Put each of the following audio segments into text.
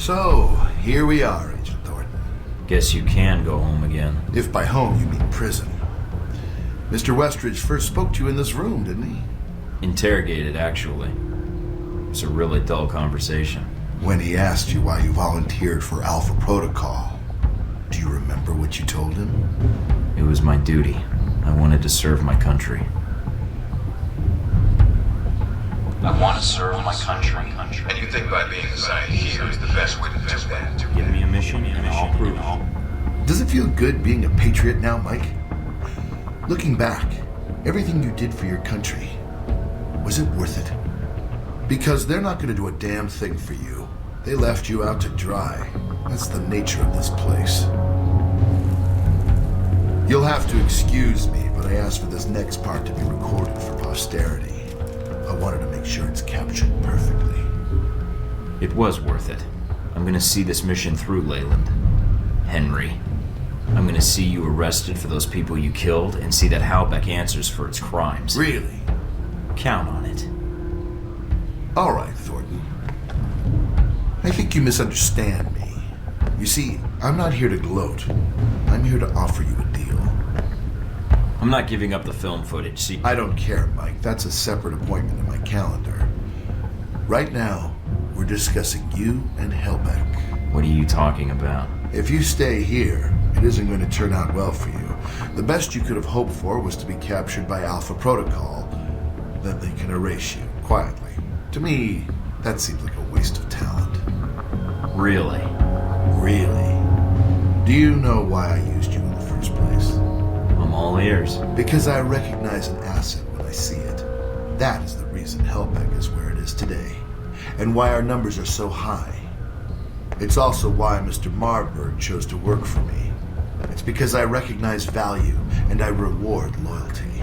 So, here we are, Agent Thorton. Guess you can go home again. If by home you mean prison. Mr. Westridge first spoke to you in this room, didn't he? Interrogated, actually. It's a really dull conversation. When he asked you why you volunteered for Alpha Protocol, do you remember what you told him? It was my duty. I wanted to serve my country. I want to serve my country. And you think by being assigned here is the best way to do that? Give me a mission and I'll prove it. Does it feel good being a patriot now, Mike? Looking back, everything you did for your country, was it worth it? Because they're not going to do a damn thing for you. They left you out to dry. That's the nature of this place. You'll have to excuse me, but I asked for this next part to be recorded for posterity. I wanted to make sure it's captured perfectly. It was worth it. I'm going to see this mission through, Leyland. Henry. I'm going to see you arrested for those people you killed and see that Halbeck answers for its crimes. Really? Count on it. All right, Thornton. I think you misunderstand me. You see, I'm not here to gloat. I'm here to offer you a deal. I'm not giving up the film footage, see? I don't care, Mike. That's a separate appointment in my calendar. Right now, we're discussing you and Halbeck. What are you talking about? If you stay here, it isn't going to turn out well for you. The best you could have hoped for was to be captured by Alpha Protocol. Then they can erase you, quietly. To me, that seems like a waste of talent. Really? Really? Do you know why I used you in the first place? I'm all ears. Because I recognize an asset when I see it. That is the reason Halbeck is where it is today, and why our numbers are so high. It's also why Mr. Marburg chose to work for me. It's because I recognize value, and I reward loyalty.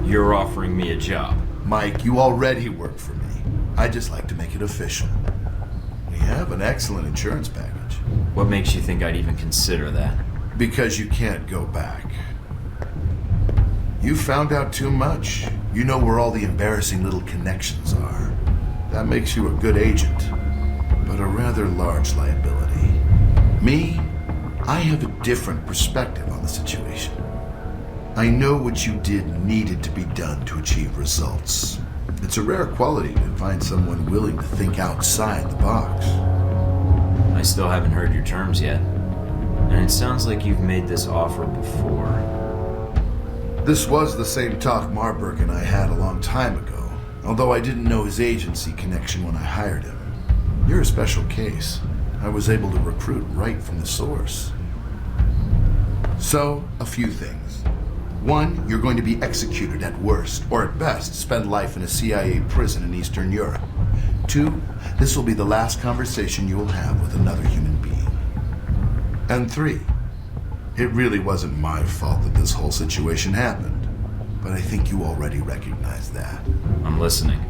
You're offering me a job. Mike, you already work for me. I just like to make it official. We have an excellent insurance package. What makes you think I'd even consider that? Because you can't go back. You found out too much. You know where all the embarrassing little connections are. That makes you a good agent, but a rather large liability. Me, I have a different perspective on the situation. I know what you did needed to be done to achieve results. It's a rare quality to find someone willing to think outside the box. I still haven't heard your terms yet. And it sounds like you've made this offer before. This was the same talk Marburg and I had a long time ago, although I didn't know his agency connection when I hired him. You're a special case. I was able to recruit right from the source. So, a few things. One, you're going to be executed at worst, or at best, spend life in a CIA prison in Eastern Europe. Two, this will be the last conversation you will have with another human being. And three, it really wasn't my fault that this whole situation happened, but I think you already recognize that. I'm listening.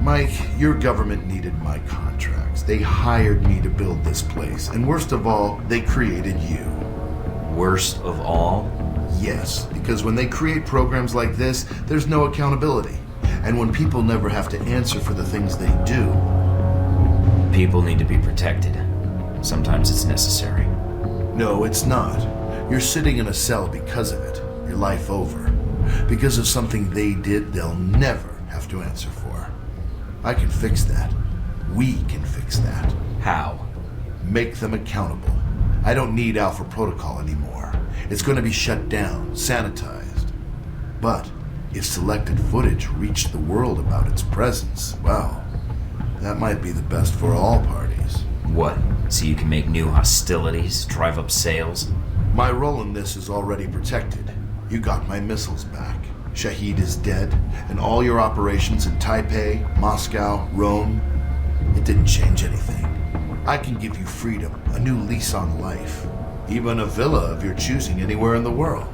Mike, your government needed my contracts. They hired me to build this place, and worst of all, they created you. Worst of all? Yes, because when they create programs like this, there's no accountability. And when people never have to answer for the things they do... People need to be protected. Sometimes it's necessary. No, it's not. You're sitting in a cell because of it. Your life over. Because of something they did they'll never have to answer for. I can fix that. We can fix that. How? Make them accountable. I don't need Alpha Protocol anymore. It's going to be shut down, sanitized. But if selected footage reached the world about its presence, well, that might be the best for all parties. What? So you can make new hostilities, drive up sales? My role in this is already protected. You got my missiles back. Shahid is dead, and all your operations in Taipei, Moscow, Rome, it didn't change anything. I can give you freedom, a new lease on life, even a villa of your choosing anywhere in the world.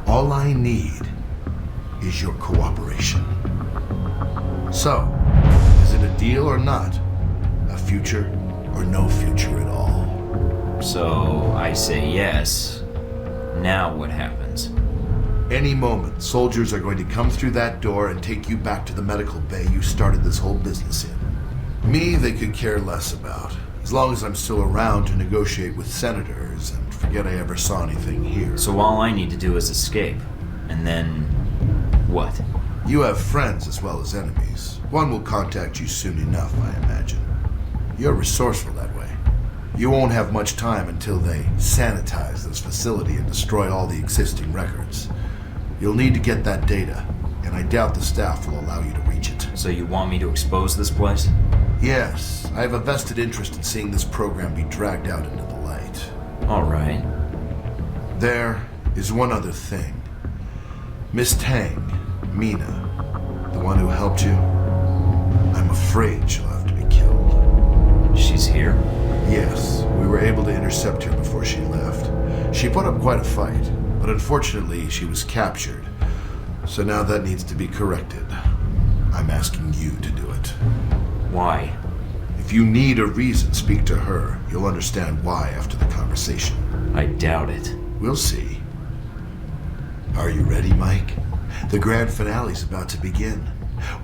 All I need is your cooperation. So, is it a deal or not? A future or no future at all? So, I say yes. Now what happens? Any moment, soldiers are going to come through that door and take you back to the medical bay you started this whole business in. Me, they could care less about. As long as I'm still around to negotiate with senators and forget I ever saw anything here. So all I need to do is escape. And then... what? You have friends as well as enemies. One will contact you soon enough, I imagine. You're resourceful that way. You won't have much time until they sanitize this facility and destroy all the existing records. You'll need to get that data, and I doubt the staff will allow you to reach it. So you want me to expose this place? Yes, I have a vested interest in seeing this program be dragged out into the light. All right. There is one other thing. Miss Tang, Mina, the one who helped you, I'm afraid she'll have to be killed. She's here? Yes, we were able to intercept her before she left. She put up quite a fight, but unfortunately she was captured. So now that needs to be corrected. I'm asking you to do it. Why? If you need a reason, speak to her. You'll understand why after the conversation. I doubt it. We'll see. Are you ready, Mike? The grand finale's about to begin.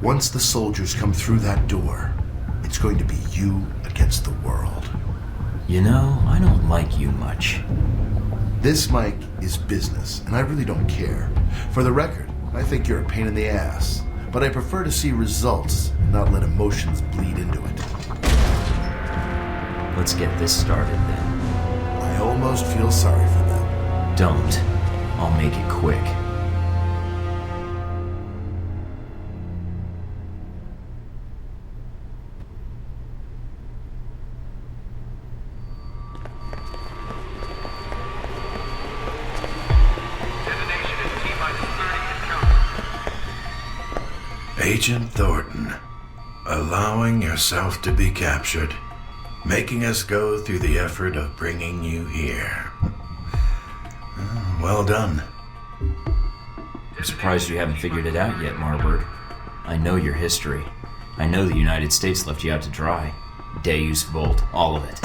Once the soldiers come through that door, it's going to be you against the world. You know, I don't like you much. This, Mike, is business, and I really don't care. For the record, I think you're a pain in the ass, but I prefer to see results and not let emotions bleed into it. Let's get this started then. I almost feel sorry for them. Don't. I'll make it quick. Agent Thorton, allowing yourself to be captured, making us go through the effort of bringing you here. Well done. I'm surprised you haven't figured it out yet, Marburg. I know your history. I know the United States left you out to dry. Deus Vult, all of it.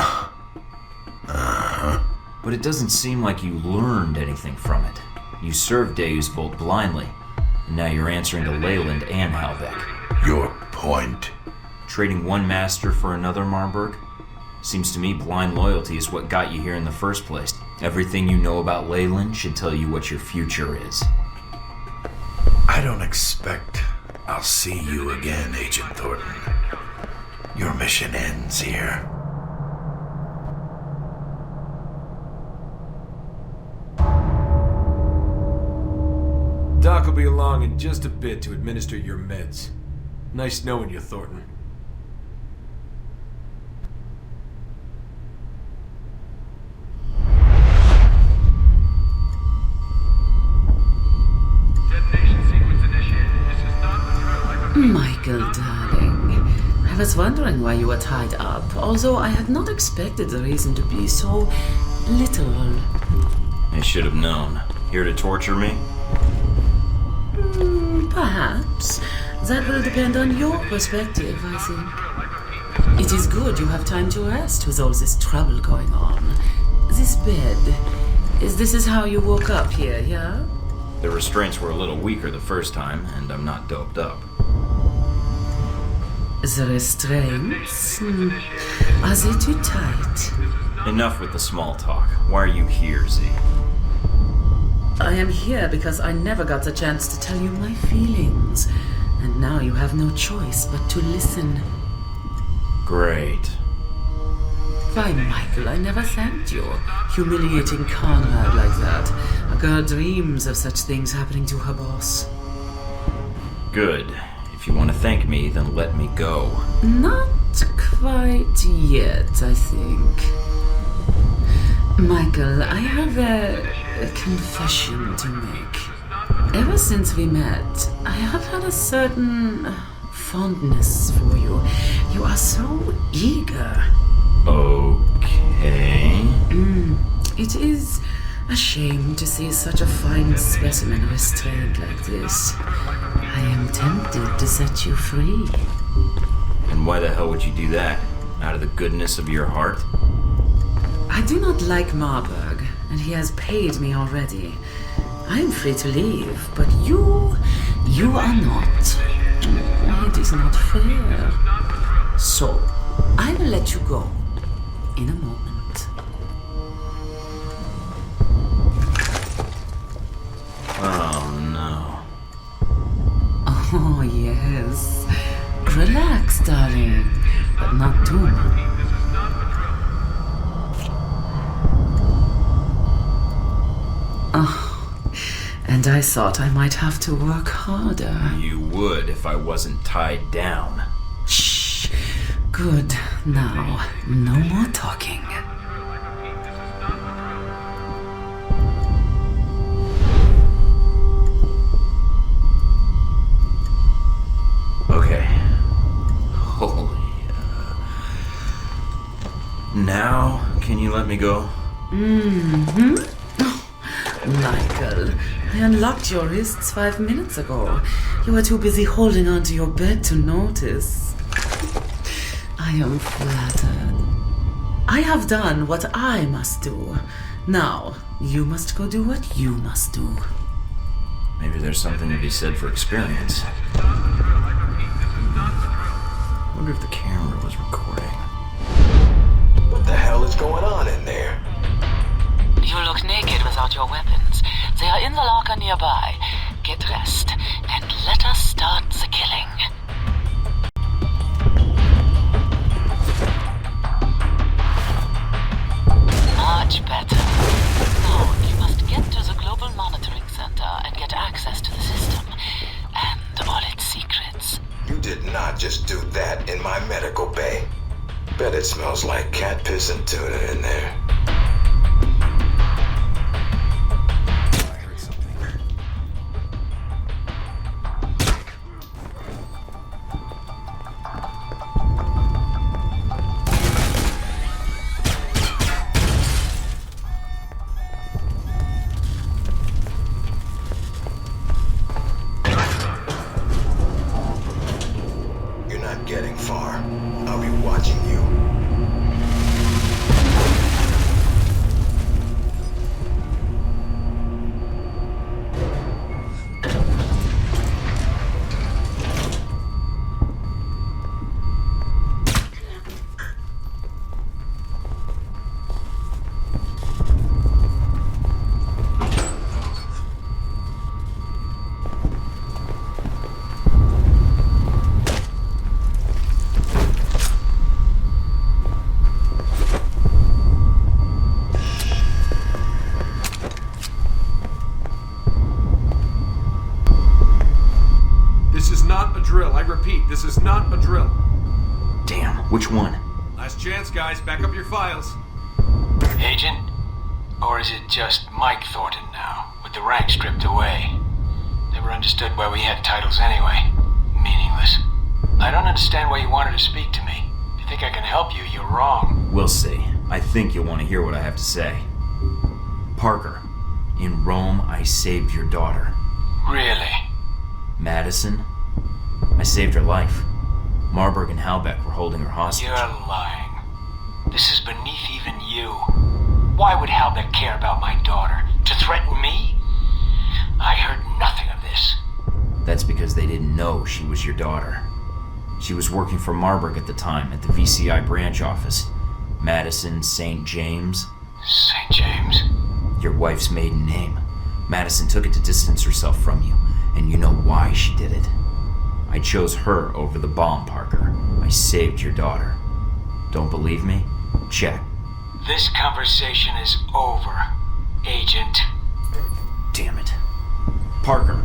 But it doesn't seem like you learned anything from it. You served Deus Vult blindly, and now you're answering to Leyland and Halbeck. Your point? Trading one master for another, Marburg? Seems to me blind loyalty is what got you here in the first place. Everything you know about Leyland should tell you what your future is. I don't expect I'll see you again, Agent Thornton. Your mission ends here. Doc will be along in just a bit to administer your meds. Nice knowing you, Thornton. Michael, darling. I was wondering why you were tied up, although I had not expected the reason to be so literal. I should have known. Here to torture me? Perhaps. That will depend on your perspective, I think. It is good you have time to rest with all this trouble going on. This bed, this is how you woke up here, yeah? The restraints were a little weaker the first time, and I'm not doped up. The restraints? Are they too tight? Enough with the small talk. Why are you here, Z? I am here because I never got the chance to tell you my feelings. And now you have no choice but to listen. Great. Why, Michael, I never thanked you. Humiliating Conrad like that. A girl dreams of such things happening to her boss. Good. If you want to thank me, then let me go. Not quite yet, I think. Michael, I have a confession to make. Ever since we met, I have had a certain fondness for you. You are so eager. Okay. It is a shame to see such a fine specimen restrained like this. I am tempted to set you free. And why the hell would you do that? Out of the goodness of your heart? I do not like Marburg, and he has paid me already. I am free to leave, but you are not. It is not fair. So, I will let you go in a moment. Oh no. Oh, yes. Relax, darling, but not too much. Oh, and I thought I might have to work harder. You would if I wasn't tied down. Shh. Good. Now, no more talking. Okay. Holy. Now, can you let me go? Mm-hmm. Michael, I unlocked your wrists 5 minutes ago. You were too busy holding onto your bed to notice. I am flattered. I have done what I must do. Now, you must go do what you must do. Maybe there's something to be said for experience. Wonder if the camera was recording. What the hell is going on in there? You look naked without your weapons. They are in the locker nearby. Get dressed, and let us start the killing. Much better. Now, you must get to the Global Monitoring Center and get access to the system and all its secrets. You did not just do that in my medical bay. Bet it smells like cat piss and tuna in there. Getting far. I'll be watching you. Drill. I repeat, this is not a drill. Damn, which one? Last chance, guys. Back up your files. Agent? Or is it just Mike Thornton now, with the rank stripped away? Never understood why we had titles anyway. Meaningless. I don't understand why you wanted to speak to me. If you think I can help you, you're wrong. We'll see. I think you'll want to hear what I have to say. Parker, in Rome, I saved your daughter. Really? Madison, I saved her life. Marburg and Halbeck were holding her hostage. You're lying. This is beneath even you. Why would Halbeck care about my daughter? To threaten me? I heard nothing of this. That's because they didn't know she was your daughter. She was working for Marburg at the time, at the VCI branch office. Madison St. James. St. James? Your wife's maiden name. Madison took it to distance herself from you, and you know why she did it. I chose her over the bomb, Parker. I saved your daughter. Don't believe me? Check. This conversation is over, Agent. Damn it. Parker.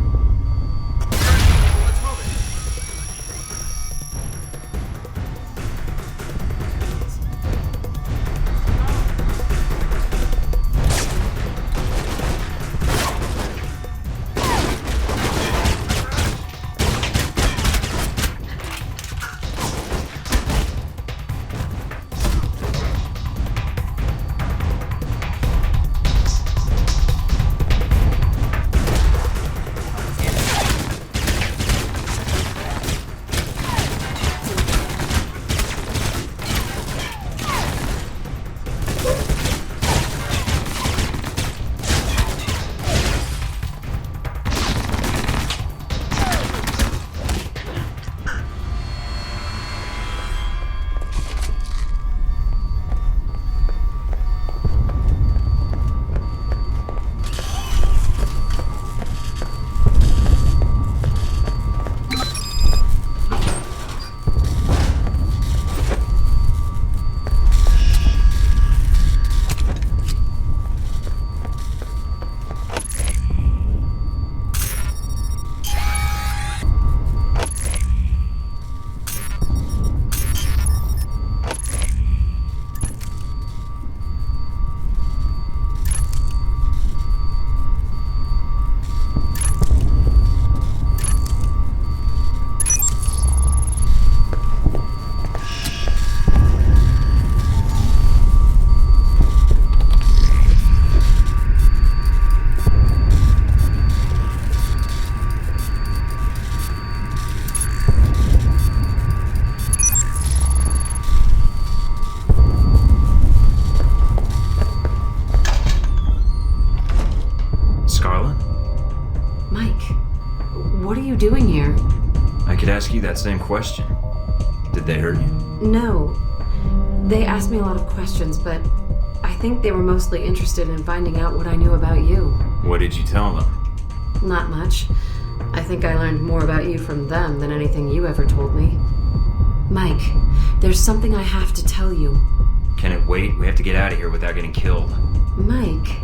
could ask you that same question. Did they hurt you? No. They asked me a lot of questions, but I think they were mostly interested in finding out what I knew about you. What did you tell them? Not much. I think I learned more about you from them than anything you ever told me. Mike, there's something I have to tell you. Can it wait? We have to get out of here without getting killed. Mike,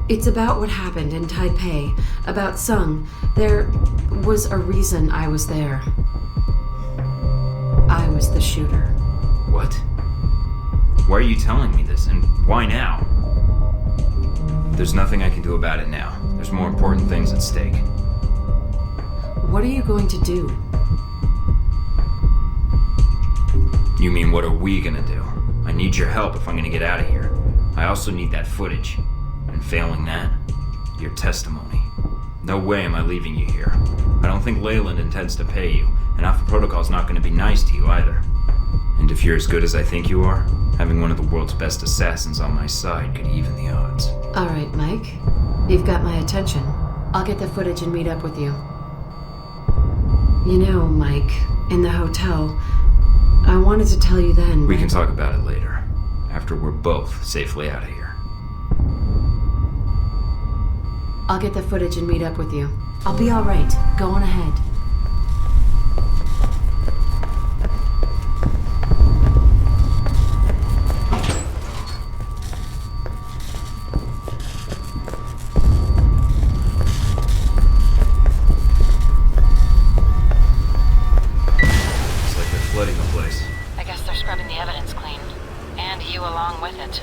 it's about what happened in Taipei, about Sung. There was a reason I was there. I was the shooter. What? Why are you telling me this, and why now? There's nothing I can do about it now. There's more important things at stake. What are you going to do? You mean, what are we gonna do? I need your help if I'm gonna get out of here. I also need that footage. And failing that, your testimony. No way am I leaving you here. I don't think Leyland intends to pay you, and Alpha Protocol's not gonna be nice to you either. And if you're as good as I think you are, having one of the world's best assassins on my side could even the odds. All right, Mike. You've got my attention. I'll get the footage and meet up with you. You know, Mike, in the hotel, I wanted to tell you then. We can talk about it later, after we're both safely out of here. I'll get the footage and meet up with you. I'll be all right. Go on ahead. Flooding the place. I guess they're scrubbing the evidence clean. And you along with it.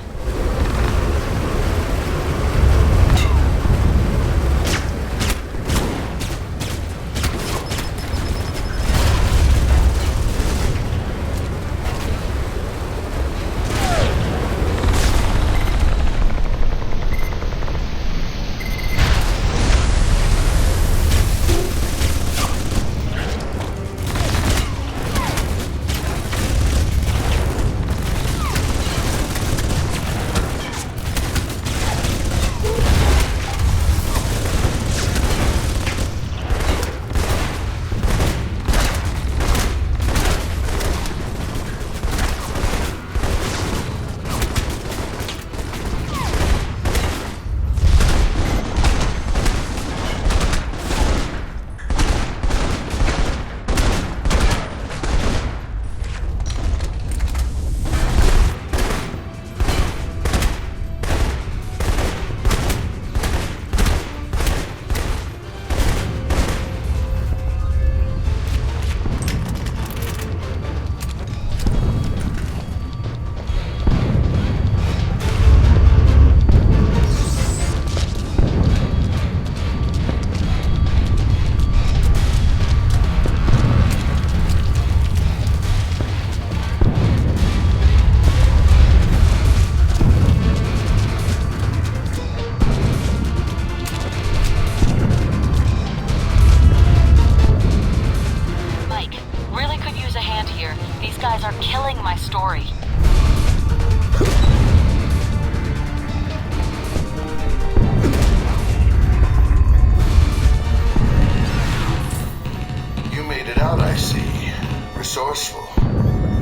Resourceful.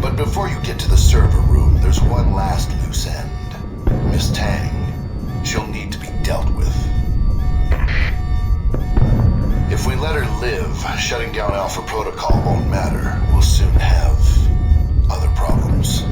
But before you get to the server room, there's one last loose end. Miss Tang. She'll need to be dealt with. If we let her live, shutting down Alpha Protocol won't matter. We'll soon have other problems.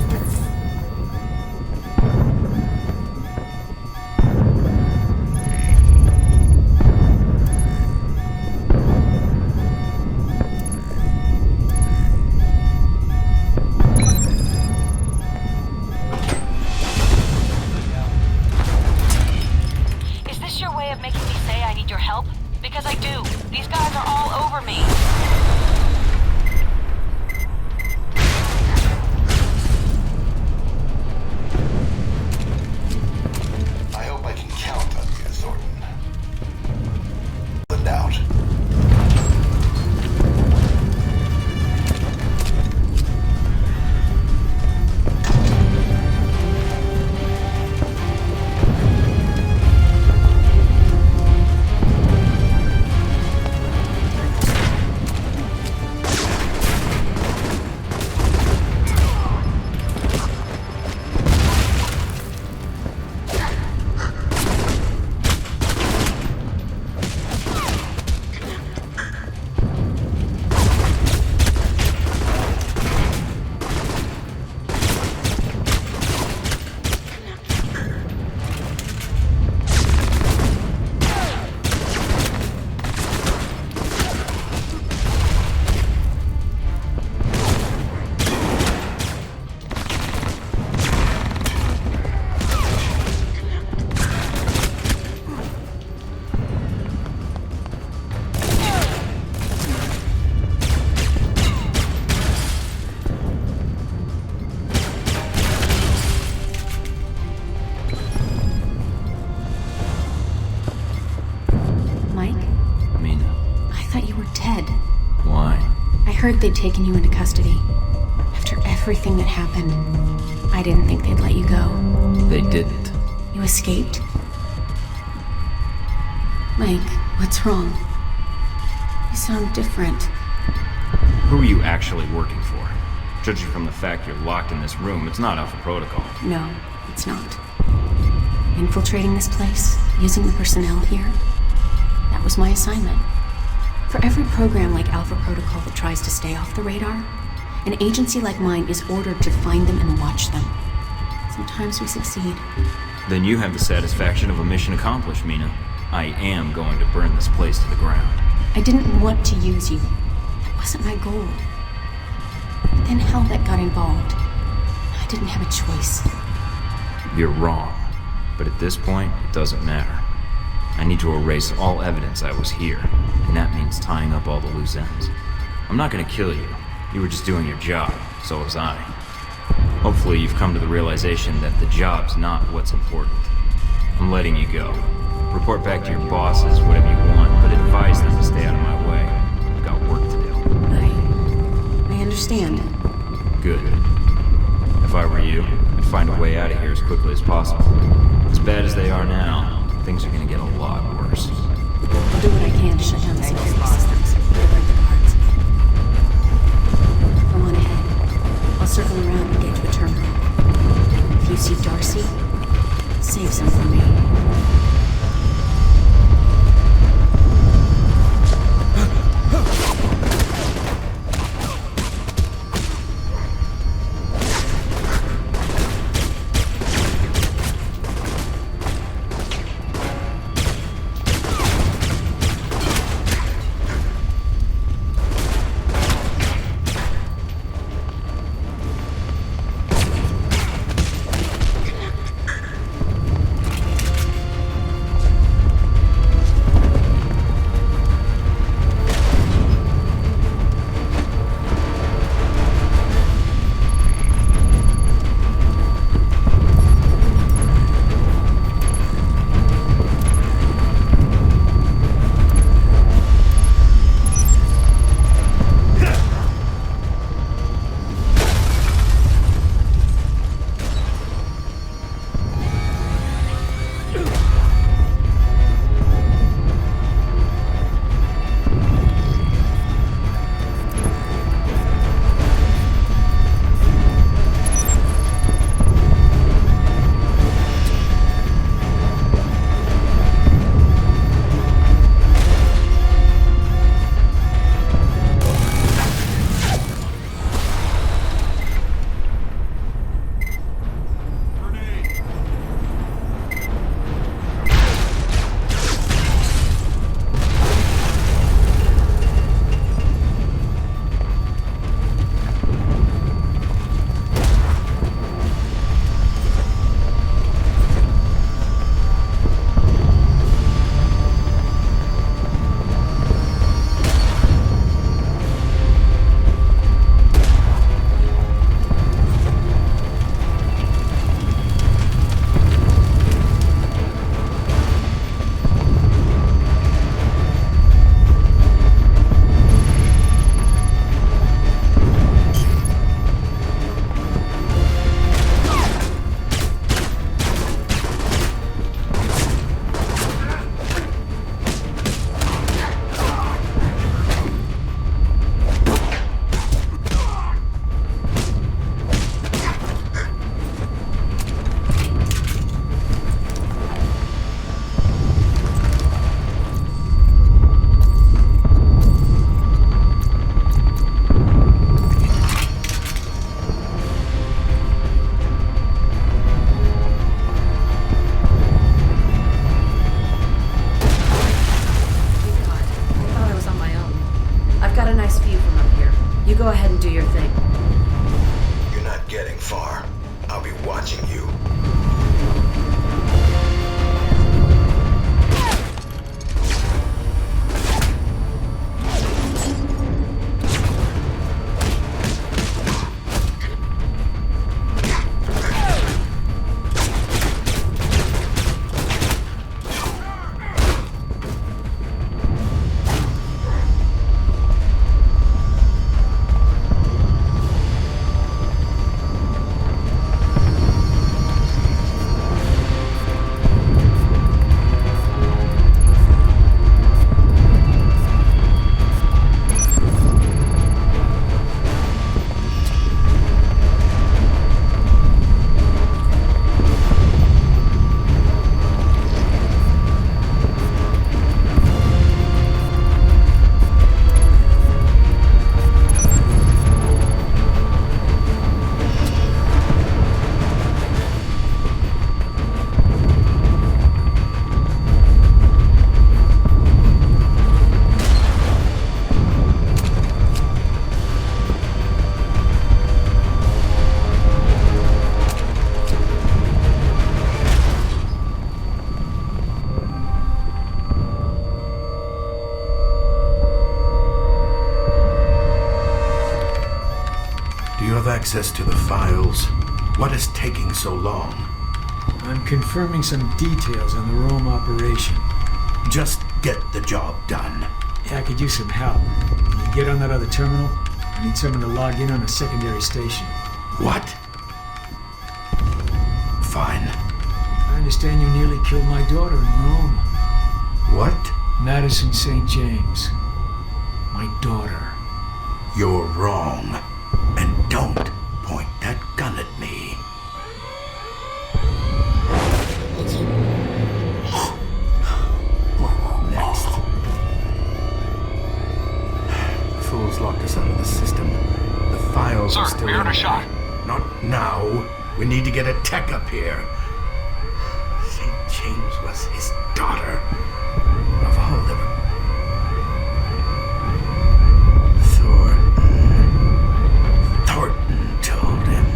heard they'd taken you into custody. After everything that happened, I didn't think they'd let you go. They didn't. You escaped? Mike, what's wrong? You sound different. Who are you actually working for? Judging from the fact you're locked in this room, it's not Alpha Protocol. No, it's not. Infiltrating this place, using the personnel here, that was my assignment. For every program like Alpha Protocol that tries to stay off the radar, an agency like mine is ordered to find them and watch them. Sometimes we succeed. Then you have the satisfaction of a mission accomplished, Mina. I am going to burn this place to the ground. I didn't want to use you. That wasn't my goal. But then Hellbeck got involved. I didn't have a choice. You're wrong. But at this point, it doesn't matter. I need to erase all evidence I was here, and that means tying up all the loose ends. I'm not gonna kill you. You were just doing your job. So was I. Hopefully you've come to the realization that the job's not what's important. I'm letting you go. Report back to your bosses, whatever you want, but advise them to stay out of my way. I've got work to do. I understand. Good. If I were you, I'd find a way out of here as quickly as possible. As bad as they are now, things are gonna get a lot worse. I'll do what I can to shut down the security systems. Break the guards. Go on ahead. I'll circle around and get to a terminal. If you see Darcy, save some for me. go ahead and do your thing. You're not getting far. I'll be watching you. Do you have access to the files? What is taking so long? I'm confirming some details on the Rome operation. Just get the job done. Yeah, I could use some help. Can you get on that other terminal? I need someone to log in on a secondary station. What? Fine. I understand you nearly killed my daughter in Rome. What? Madison St. James. My daughter. You're wrong. And don't point that gun at me. Next. The fools locked us out of the system. The files are still we heard a shot. Not now. We need to get a tech up here. St. James was his daughter. Of all the... Thornton told him.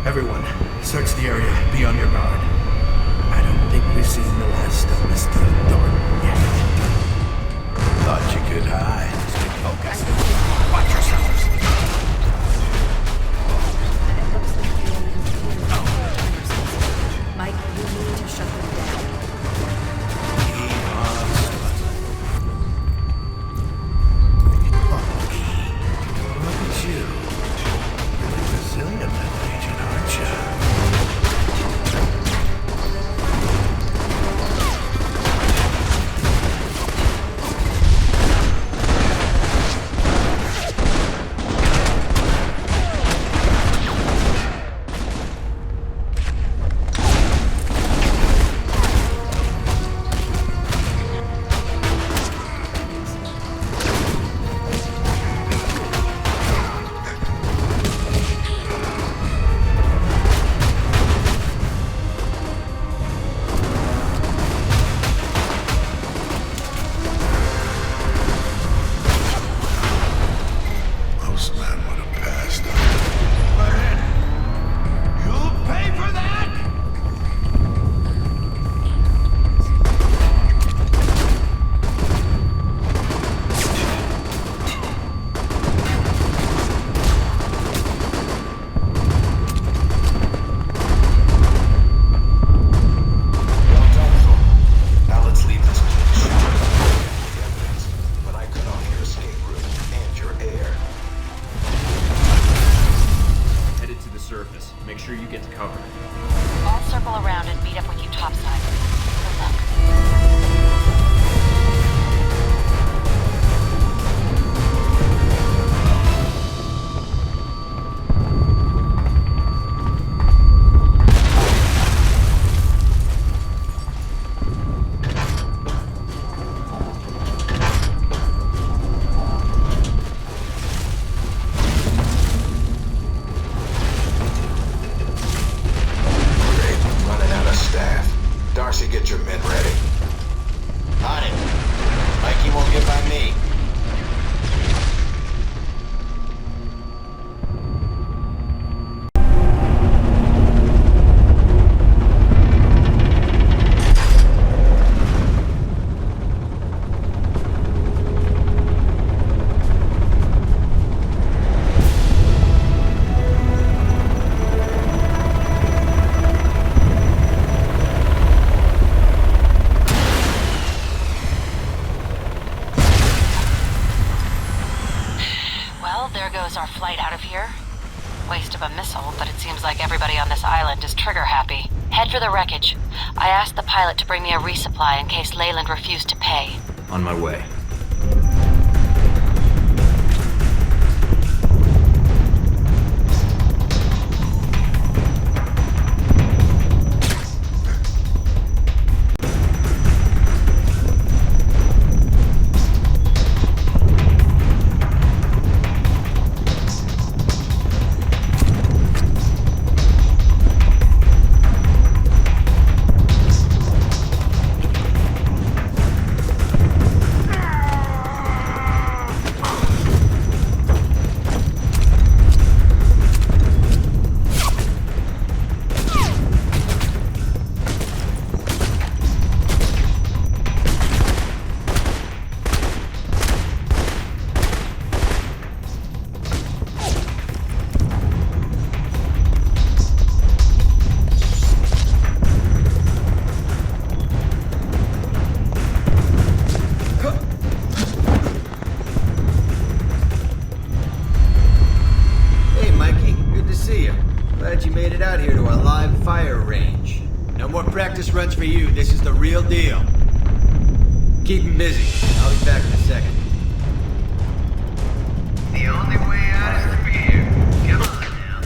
Everyone, search the area. Be on your guard. I don't think we've seen the last of Mr. Thornton yet. Thought you could hide. Focus. Watch yourselves. Mike, you need to shut them down. Look at you. Really resilient, little agent, aren't you? Our flight out of here. Waste of a missile, but it seems like everybody on this island is trigger happy. Head for the wreckage. I asked the pilot to bring me a resupply in case Leyland refused to pay. On my way. made it out here to our live fire range. No more practice runs for you. This is the real deal. Keep him busy. I'll be back in a second. The only way out is through here. Come on now.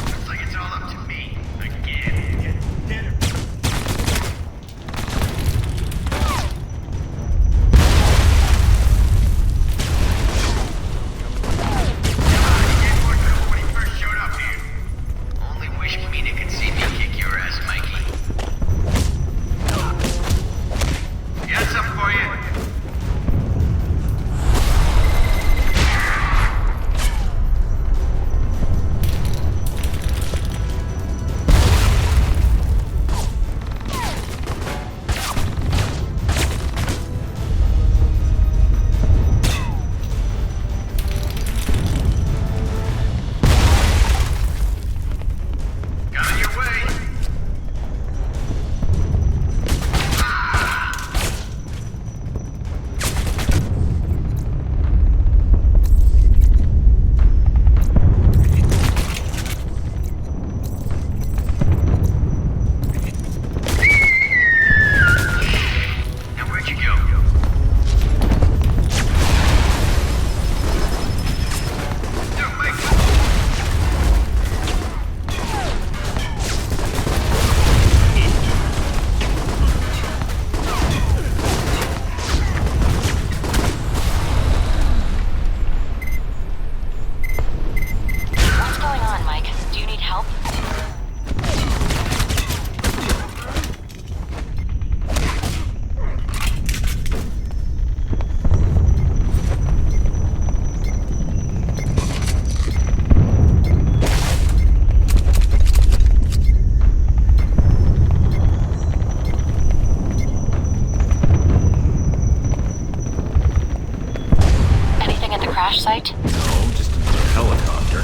Looks like it's all up to me. Again. Site? No, just another helicopter.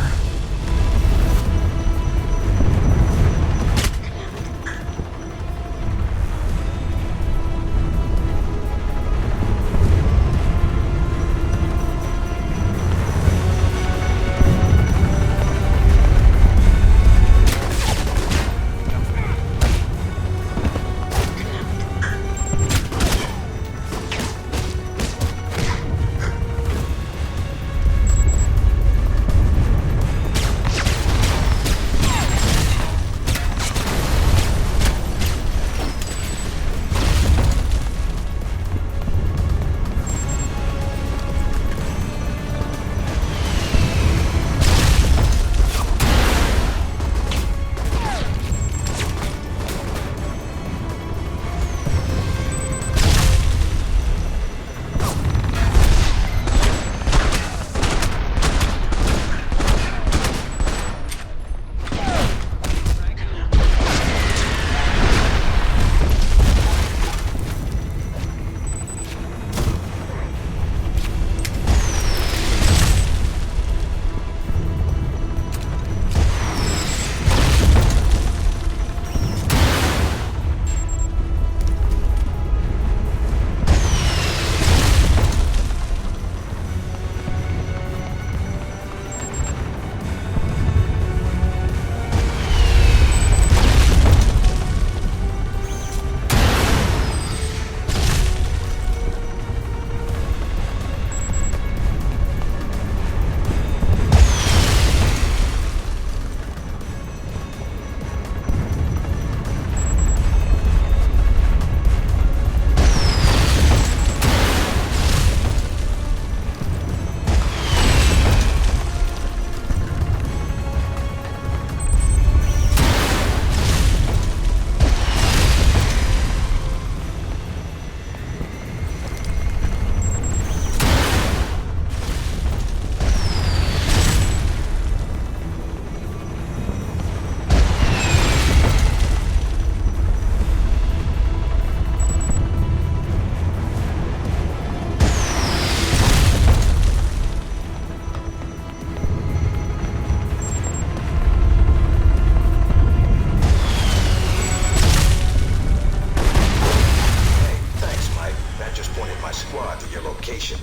my squad to your location.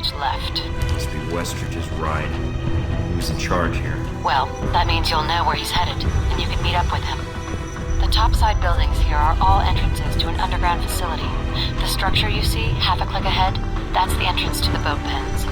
much left. Must be Westridge's ride. Who's in charge here? Well, that means you'll know where he's headed, and you can meet up with him. The topside buildings here are all entrances to an underground facility. The structure you see, half a click ahead, that's the entrance to the boat pens.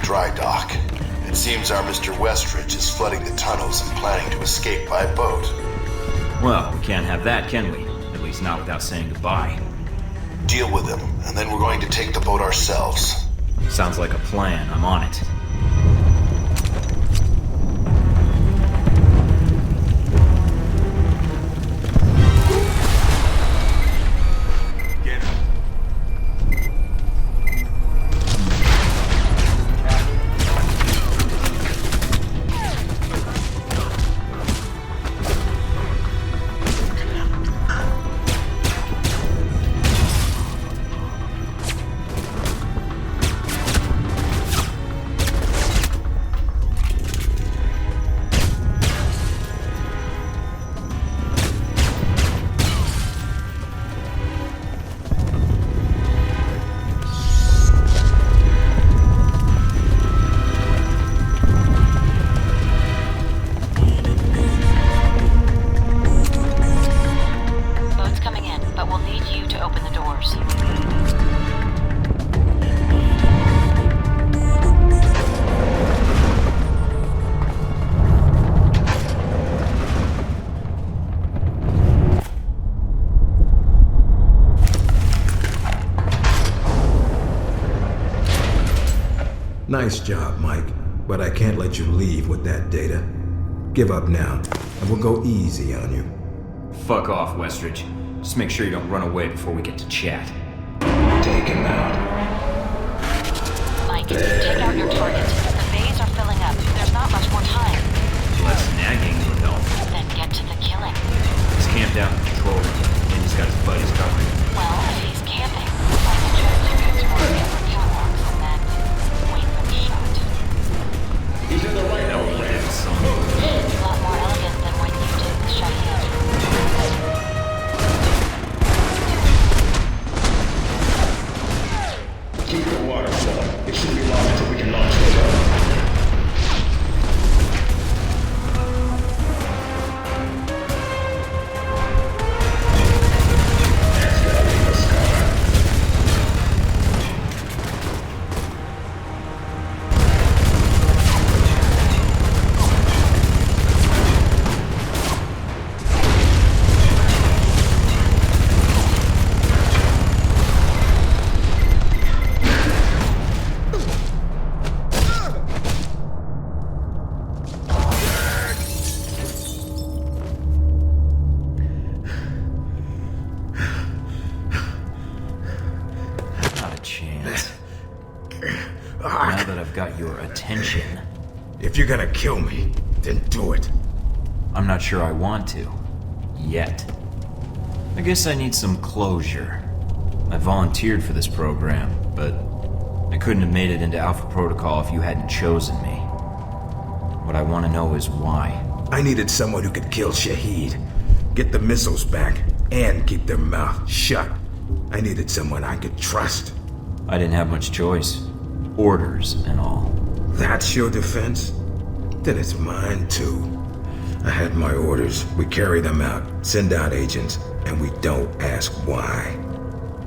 Dry dock. It seems our Mr. Westridge is flooding the tunnels and planning to escape by boat. Well, we can't have that, can we? At least not without saying goodbye. Deal with him, and then we're going to take the boat ourselves. Sounds like a plan. I'm on it. Nice job, Mike, but I can't let you leave with that data. Give up now, and we'll go easy on you. Fuck off, Westridge. Just make sure you don't run away before we get to chat. Take him out. Mike, take out your target. The bays are filling up. There's not much more time. Less nagging would help. Then get to the killing. He's camped out in the control room, and he's got his buddies covered. Well, if he's camping, I suggest you get to one of the upper catwalks and then wait for the shot. He's in the right now, It's a lot more elegant than when you did the Shahid. Keep the water flowing. It shouldn't be long until we can launch the boat. Now that I've got your attention... If you're gonna kill me, then do it. I'm not sure I want to. Yet. I guess I need some closure. I volunteered for this program, but I couldn't have made it into Alpha Protocol if you hadn't chosen me. What I want to know is why. I needed someone who could kill Shahid, get the missiles back, and keep their mouth shut. I needed someone I could trust. I didn't have much choice. Orders and all. That's your defense? Then it's mine too. I had my orders. We carry them out, send out agents, and we don't ask why.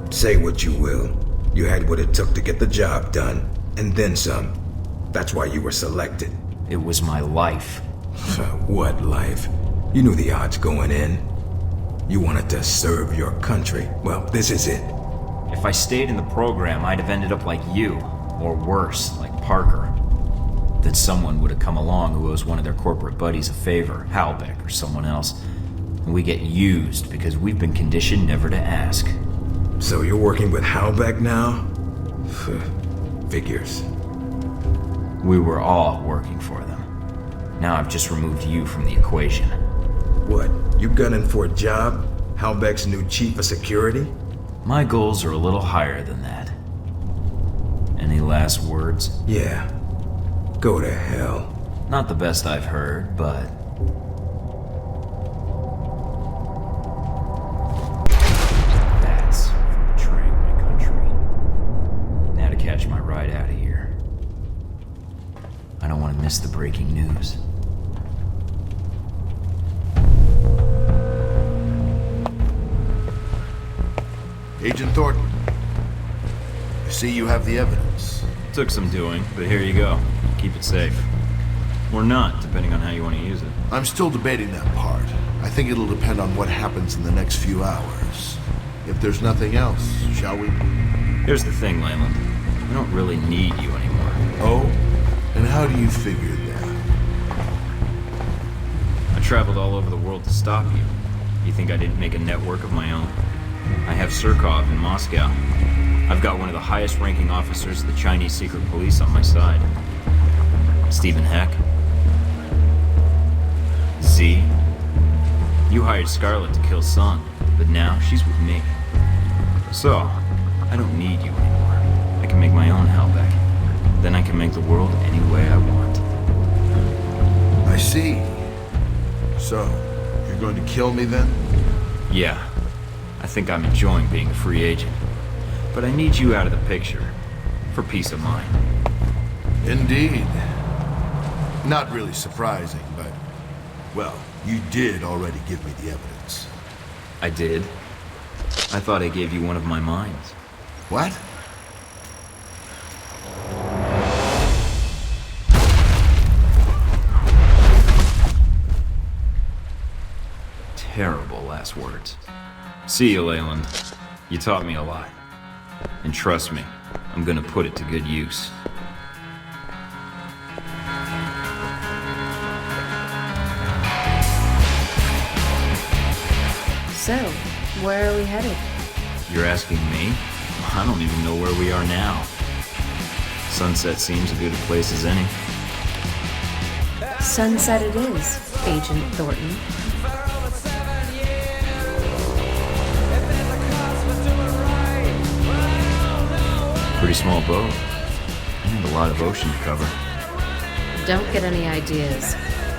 Say what you will. You had what it took to get the job done, and then some. That's why you were selected. It was my life. What life? You knew the odds going in. You wanted to serve your country. Well, this is it. If I stayed in the program, I'd have ended up like you. Or worse, like Parker. Then someone would have come along who owes one of their corporate buddies a favor, Halbeck or someone else. And we get used because we've been conditioned never to ask. So you're working with Halbeck now? Figures. We were all working for them. Now I've just removed you from the equation. What, you gunning for a job? Halbeck's new chief of security? My goals are a little higher than that. Any last words? Yeah. Go to hell. Not the best I've heard, but... That's for betraying my country. Now to catch my ride out of here. I don't want to miss the breaking news. Agent Thornton, I see you have the evidence. Took some doing, but here you go. Keep it safe. Or not, depending on how you want to use it. I'm still debating that part. I think it'll depend on what happens in the next few hours. If there's nothing else, shall we? Here's the thing, Leyland. I don't really need you anymore. Oh? And how do you figure that? I traveled all over the world to stop you. You think I didn't make a network of my own? I have Surkov in Moscow. I've got one of the highest ranking officers of the Chinese secret police on my side. Stephen Heck. Z. You hired Scarlett to kill Sun, but now she's with me. So, I don't need you anymore. I can make my own Halbeck. Then I can make the world any way I want. I see. So, you're going to kill me then? Yeah. I think I'm enjoying being a free agent. But I need you out of the picture. For peace of mind. Indeed. Not really surprising, but... well, you did already give me the evidence. I did? I thought I gave you one of my minds. What? Terrible last words. See you, Leyland. You taught me a lot. And trust me, I'm gonna put it to good use. So, where are we headed? You're asking me? I don't even know where we are now. Sunset seems as good a place as any. Sunset it is, Agent Thornton. Pretty small boat. And a lot of ocean to cover. Don't get any ideas.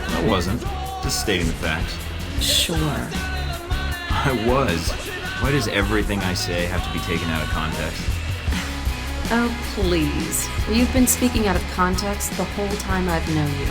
I wasn't. Just stating the facts. Sure. I was. Why does everything I say have to be taken out of context? Oh, please. You've been speaking out of context the whole time I've known you.